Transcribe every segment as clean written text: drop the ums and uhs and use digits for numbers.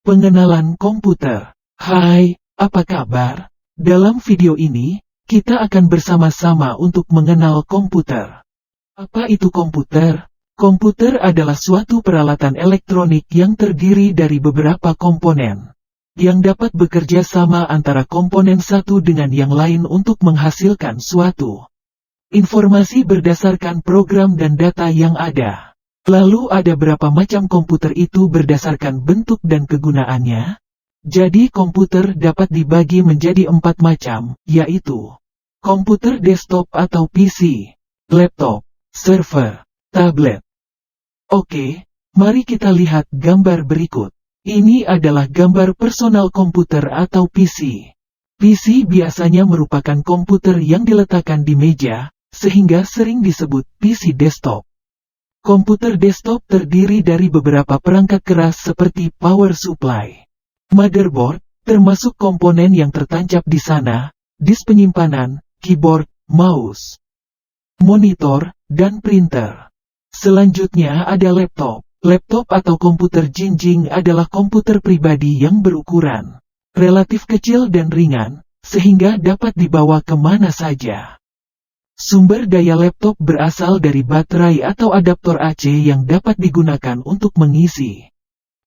Pengenalan komputer. Hai, apa kabar? Dalam video ini, kita akan bersama-sama untuk mengenal komputer. Apa itu komputer? Komputer adalah suatu peralatan elektronik yang terdiri dari beberapa komponen, yang dapat bekerja sama antara komponen satu dengan yang lain untuk menghasilkan suatu informasi berdasarkan program dan data yang ada. Lalu ada berapa macam komputer itu berdasarkan bentuk dan kegunaannya? Jadi komputer dapat dibagi menjadi 4 macam, yaitu komputer desktop atau PC, laptop, server, tablet. Oke, mari kita lihat gambar berikut. Ini adalah gambar personal komputer atau PC. PC biasanya merupakan komputer yang diletakkan di meja, sehingga sering disebut PC desktop. Komputer desktop terdiri dari beberapa perangkat keras seperti power supply, motherboard, termasuk komponen yang tertancap di sana, disk penyimpanan, keyboard, mouse, monitor, dan printer. Selanjutnya ada laptop. Laptop atau komputer jinjing adalah komputer pribadi yang berukuran relatif kecil dan ringan, sehingga dapat dibawa kemana saja. Sumber daya laptop berasal dari baterai atau adaptor AC yang dapat digunakan untuk mengisi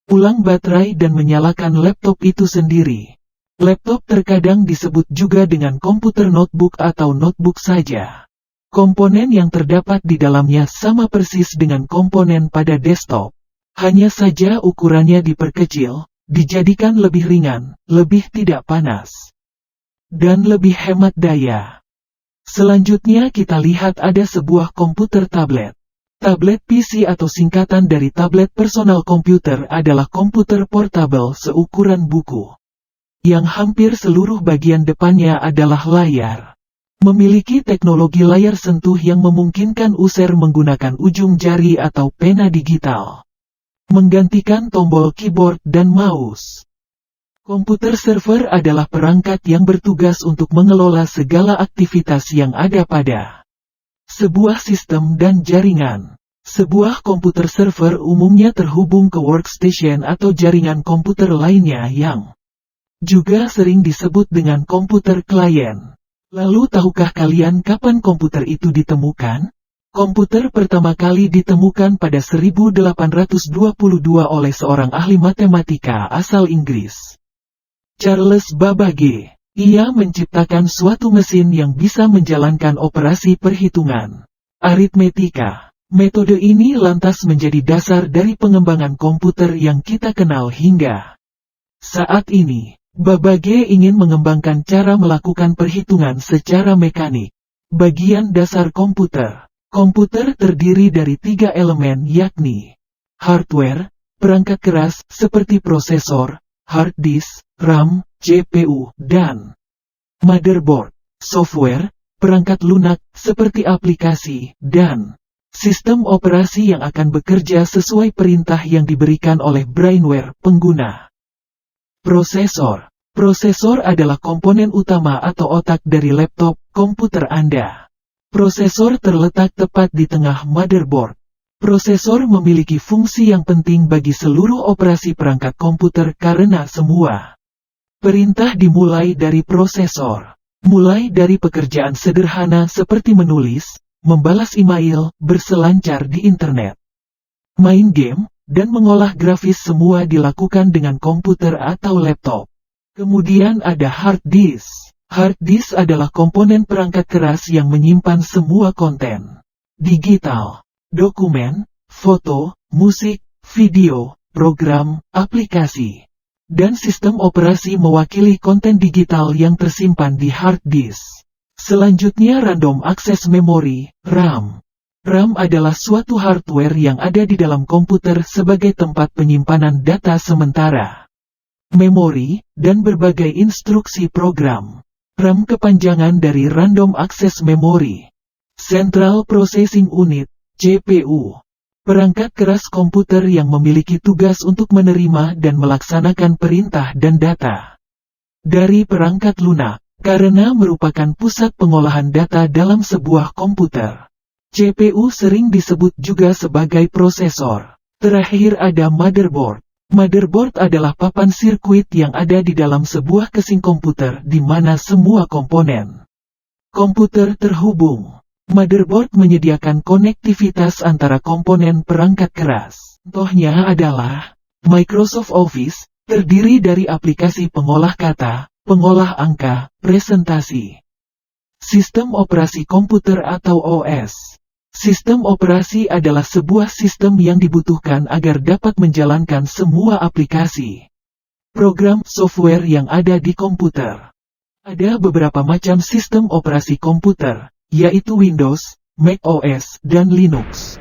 ulang baterai dan menyalakan laptop itu sendiri. Laptop terkadang disebut juga dengan komputer notebook atau notebook saja. Komponen yang terdapat di dalamnya sama persis dengan komponen pada desktop. Hanya saja ukurannya diperkecil, dijadikan lebih ringan, lebih tidak panas, dan lebih hemat daya. Selanjutnya kita lihat ada sebuah komputer tablet. Tablet PC atau singkatan dari tablet personal komputer adalah komputer portable seukuran buku, yang hampir seluruh bagian depannya adalah layar. Memiliki teknologi layar sentuh yang memungkinkan user menggunakan ujung jari atau pena digital, menggantikan tombol keyboard dan mouse. Komputer server adalah perangkat yang bertugas untuk mengelola segala aktivitas yang ada pada sebuah sistem dan jaringan. Sebuah komputer server umumnya terhubung ke workstation atau jaringan komputer lainnya yang juga sering disebut dengan komputer klien. Lalu tahukah kalian kapan komputer itu ditemukan? Komputer pertama kali ditemukan pada 1822 oleh seorang ahli matematika asal Inggris, Charles Babbage. Ia menciptakan suatu mesin yang bisa menjalankan operasi perhitungan aritmetika. Metode ini lantas menjadi dasar dari pengembangan komputer yang kita kenal hingga saat ini. Babbage ingin mengembangkan cara melakukan perhitungan secara mekanik. Bagian dasar komputer. Komputer terdiri dari 3 elemen yakni hardware, perangkat keras seperti prosesor, hard disk, RAM, CPU, dan motherboard, software, perangkat lunak seperti aplikasi, dan sistem operasi yang akan bekerja sesuai perintah yang diberikan oleh brainware pengguna. Prosesor. Prosesor adalah komponen utama atau otak dari laptop komputer Anda. Prosesor terletak tepat di tengah motherboard. Prosesor memiliki fungsi yang penting bagi seluruh operasi perangkat komputer karena semua perintah dimulai dari prosesor. Mulai dari pekerjaan sederhana seperti menulis, membalas email, berselancar di internet, main game, dan mengolah grafis semua dilakukan dengan komputer atau laptop. Kemudian ada hard disk. Hard disk adalah komponen perangkat keras yang menyimpan semua konten digital, dokumen, foto, musik, video, program, aplikasi, dan sistem operasi mewakili konten digital yang tersimpan di hard disk. Selanjutnya random access memory, RAM. RAM adalah suatu hardware yang ada di dalam komputer sebagai tempat penyimpanan data sementara, memori, dan berbagai instruksi program. RAM kepanjangan dari Random Access Memory. Central Processing Unit, CPU. Perangkat keras komputer yang memiliki tugas untuk menerima dan melaksanakan perintah dan data dari perangkat lunak, karena merupakan pusat pengolahan data dalam sebuah komputer. CPU sering disebut juga sebagai prosesor. Terakhir ada motherboard. Motherboard adalah papan sirkuit yang ada di dalam sebuah casing komputer di mana semua komponen komputer terhubung. Motherboard menyediakan konektivitas antara komponen perangkat keras. Contohnya adalah Microsoft Office, terdiri dari aplikasi pengolah kata, pengolah angka, presentasi. Sistem operasi komputer atau OS. Sistem operasi adalah sebuah sistem yang dibutuhkan agar dapat menjalankan semua aplikasi, program, software yang ada di komputer. Ada beberapa macam sistem operasi komputer, yaitu Windows, Mac OS, dan Linux.